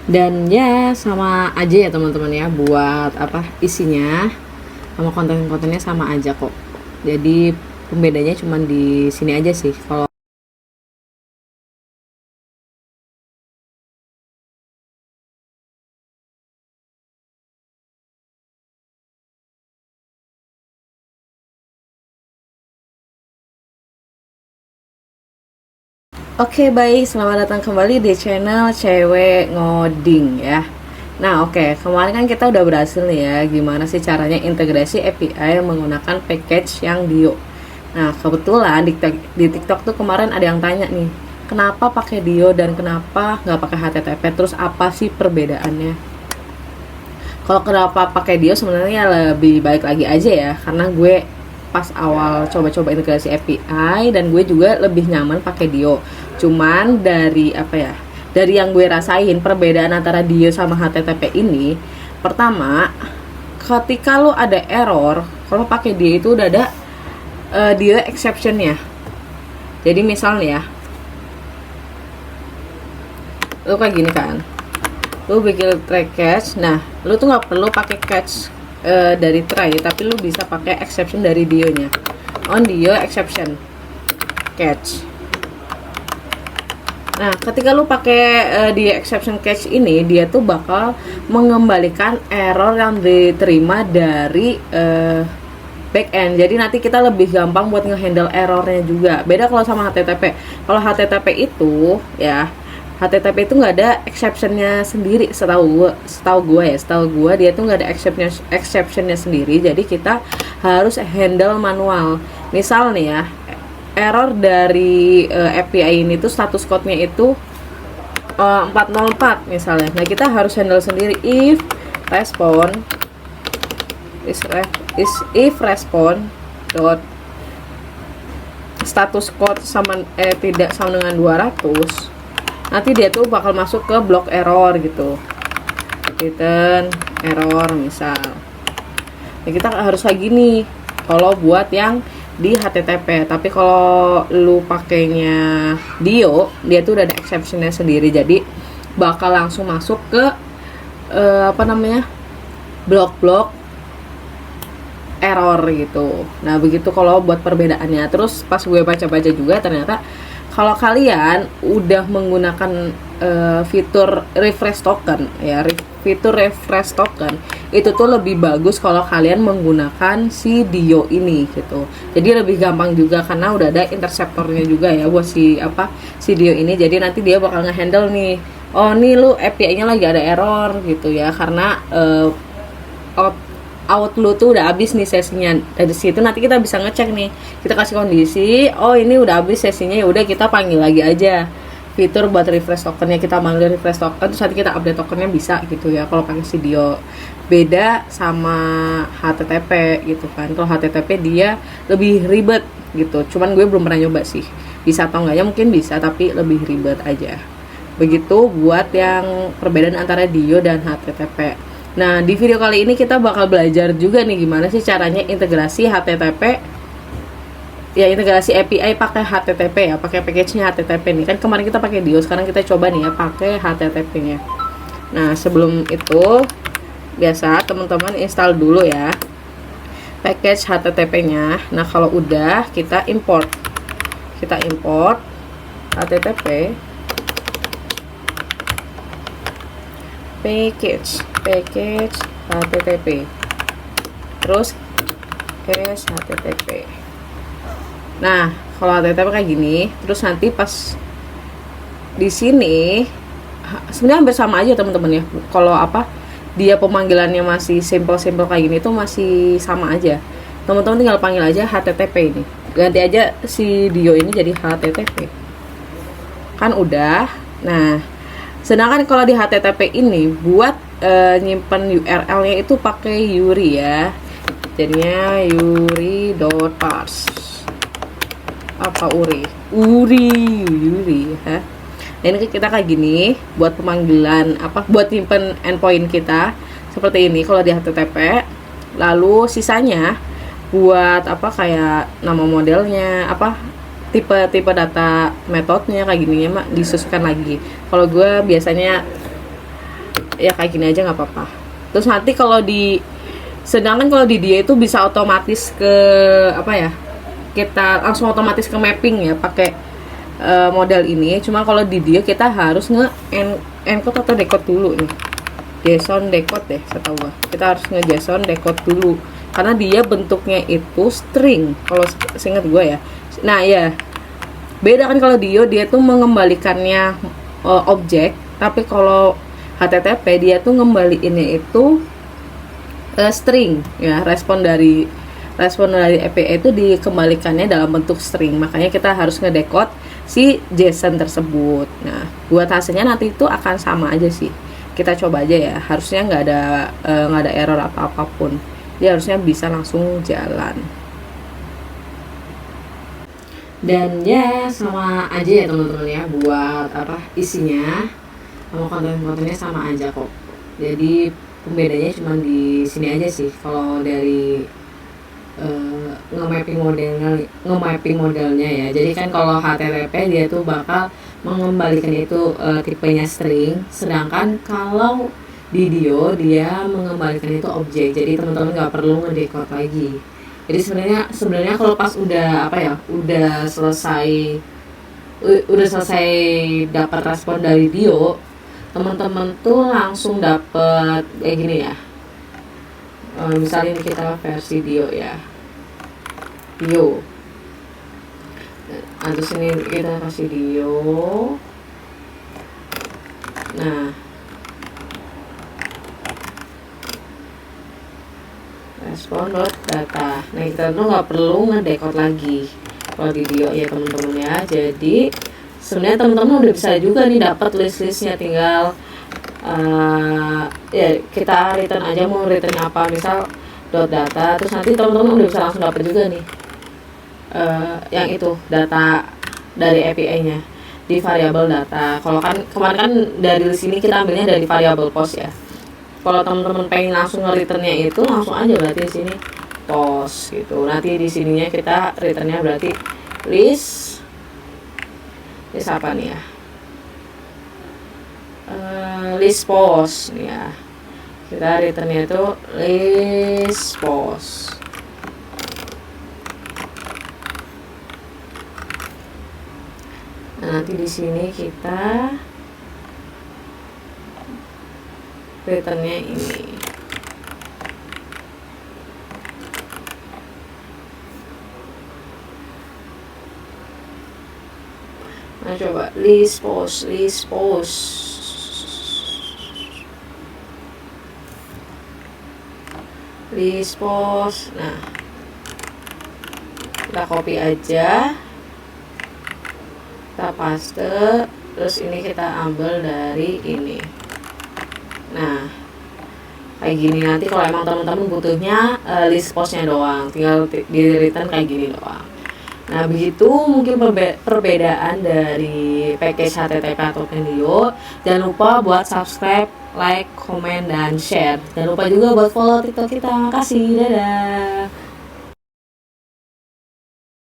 Dan ya sama aja ya teman-teman ya, buat apa isinya sama konten-kontennya sama aja kok. Jadi pembedanya cuma di sini aja sih. Kalau Oke, baik, selamat datang kembali di channel Cewek Ngoding ya. Nah, oke, kemarin kan kita udah berhasil nih ya, gimana sih caranya integrasi API menggunakan package yang Dio. Nah, kebetulan di TikTok tuh kemarin ada yang tanya nih, kenapa pakai Dio dan kenapa nggak pakai HTTP, terus apa sih perbedaannya? Kalau kenapa pakai Dio sebenarnya lebih baik lagi aja ya, karena gue pas awal coba-coba integrasi API dan gue juga lebih nyaman pakai Dio. Cuman dari apa ya? Dari yang gue rasain perbedaan antara Dio sama HTTP ini, pertama, ketika lo ada error, kalau pakai Dio itu udah ada Dio exception-nya. Jadi misalnya ya, lo kayak gini kan, lu bikin try catch. Nah, lu tuh nggak perlu pakai catch dari try, tapi lu bisa pakai exception dari Dio-nya. On Dio exception catch. Nah, ketika lu pakai Dio exception catch ini, dia tuh bakal mengembalikan error yang diterima dari backend. Jadi nanti kita lebih gampang buat ngehandle errornya juga. Beda kalau sama HTTP. Kalau HTTP itu ya, HTTP itu nggak ada exceptionnya sendiri, setahu gue dia tuh nggak ada exceptionnya sendiri. Jadi kita harus handle manual. Misal nih ya, error dari API ini tuh status code-nya itu 404 misalnya. Nah, kita harus handle sendiri if respond if respond dot status code sama tidak sama dengan 200, nanti dia tuh bakal masuk ke blok error gitu, return error misal. Nah, kita harus kayak gini kalau buat yang di HTTP. Tapi kalau lu pakainya Dio, dia tuh udah ada exceptionnya sendiri, jadi bakal langsung masuk ke blok-blok error gitu. Nah, begitu kalau buat perbedaannya. Terus pas gue baca-baca juga, ternyata kalau kalian udah menggunakan fitur refresh token ya, fitur refresh token itu tuh lebih bagus kalau kalian menggunakan si Dio ini gitu. Jadi lebih gampang juga karena udah ada interceptornya juga ya buat si Dio ini. Jadi nanti dia bakal ngehandle nih, oh nih lu API-nya lagi ada error gitu ya, karena out lu tuh udah habis nih sesinya. Dari situ nanti kita bisa ngecek nih, kita kasih kondisi, oh ini udah habis sesinya, ya udah kita panggil lagi aja fitur buat refresh tokennya, kita manggil refresh token, terus nanti kita update tokennya bisa gitu ya kalau pakai Dio. Beda sama HTTP gitu kan. Kalau HTTP dia lebih ribet gitu, cuman gue belum pernah nyoba sih bisa atau enggaknya, mungkin bisa tapi lebih ribet aja. Begitu buat yang perbedaan antara Dio dan HTTP. Nah, di video kali ini kita bakal belajar juga nih gimana sih caranya integrasi HTTP ya, integrasi API pakai HTTP ya, pakai package-nya HTTP nih. Kan kemarin kita pakai Dio, sekarang kita coba nih ya pakai HTTP-nya. Nah, sebelum itu biasa teman-teman install dulu ya package HTTP-nya. Nah, kalau udah kita import. Kita import HTTP package HTTP, terus cache HTTP. Nah, kalau HTTP kayak gini, terus nanti pas di sini sebenarnya hampir sama aja teman-teman ya. Kalau dia pemanggilannya masih simple kayak gini tuh masih sama aja. Teman-teman tinggal panggil aja HTTP ini. Ganti aja si Dio ini jadi HTTP. Kan udah. Nah, sedangkan kalau di HTTP ini buat nyimpen URL-nya itu pakai Yuri ya. Jadinya yuri.parse. Apa Yuri ya. Nah, ini kita kayak gini buat pemanggilan buat nyimpen endpoint kita seperti ini kalau di HTTP. Lalu sisanya buat kayak nama modelnya, tipe data metodenya kayak gini ya, disesuaikan lagi. Kalau gue biasanya ya kayak gini aja nggak apa-apa. Terus nanti sedangkan kalau di dia itu bisa otomatis ke apa ya, kita langsung otomatis ke mapping ya pakai model ini. Cuma kalau di dia kita harus encode atau decode dulu nih, JSON decode deh setahu gua. Kita harus JSON decode dulu karena dia bentuknya itu string kalau seingat gua ya. Nah ya beda kan, kalau dia tuh mengembalikannya objek, tapi kalau HTTP dia tuh ngembaliinnya itu string ya. Respon dari API itu dikembalikannya dalam bentuk string, makanya kita harus ngedecode si JSON tersebut. Nah buat hasilnya nanti itu akan sama aja sih, kita coba aja ya, harusnya nggak ada error apapun, dia harusnya bisa langsung jalan. Dan ya sama aja ya teman-teman ya, buat apa isinya sama konten-kontennya sama aja kok. Jadi pembedanya cuma di sini aja sih. Kalau dari nge-mapping modelnya ya. Jadi kan kalau HTTP dia tuh bakal mengembalikan itu tipenya string, sedangkan kalau di Dio dia mengembalikan itu objek. Jadi teman-teman nggak perlu ngedecode lagi. Jadi sebenarnya kalau pas udah apa ya, udah selesai dapat respon dari Dio, teman-teman tuh langsung dapat kayak gini ya. Misalnya kita versi Dio ya, Dio. Nah, terus ini kita kasih Dio. Nah, respon.data. Nah kita tuh nggak perlu ngedecode lagi kalau di Dio ya teman-teman ya. Jadi sebenarnya teman-teman udah bisa juga nih dapat list-listnya, tinggal ya kita return aja mau return apa, misal .data, terus nanti teman-teman udah bisa langsung dapat juga nih yang itu data dari API-nya di variabel data. Kalau kan kemarin kan dari sini kita ambilnya dari variabel post ya. Kalau teman-teman pengen langsung nge-returnnya itu langsung aja berarti di sini post gitu. Nanti di sininya kita returnnya berarti list apa nih ya? List post nih ya. Kita returnnya itu list post. Nah, nanti di sini kita returnnya ini. Nah coba list post nah kita copy aja, kita paste, terus ini kita ambil dari ini. Nah kayak gini. Nanti kalau emang teman-teman butuhnya list postnya doang, tinggal di return kayak gini doang. Nah begitu mungkin perbedaan dari package HTTP atau Dio. Jangan lupa buat subscribe, like, komen, dan share. Jangan lupa juga buat follow TikTok kita. Makasih, dadah.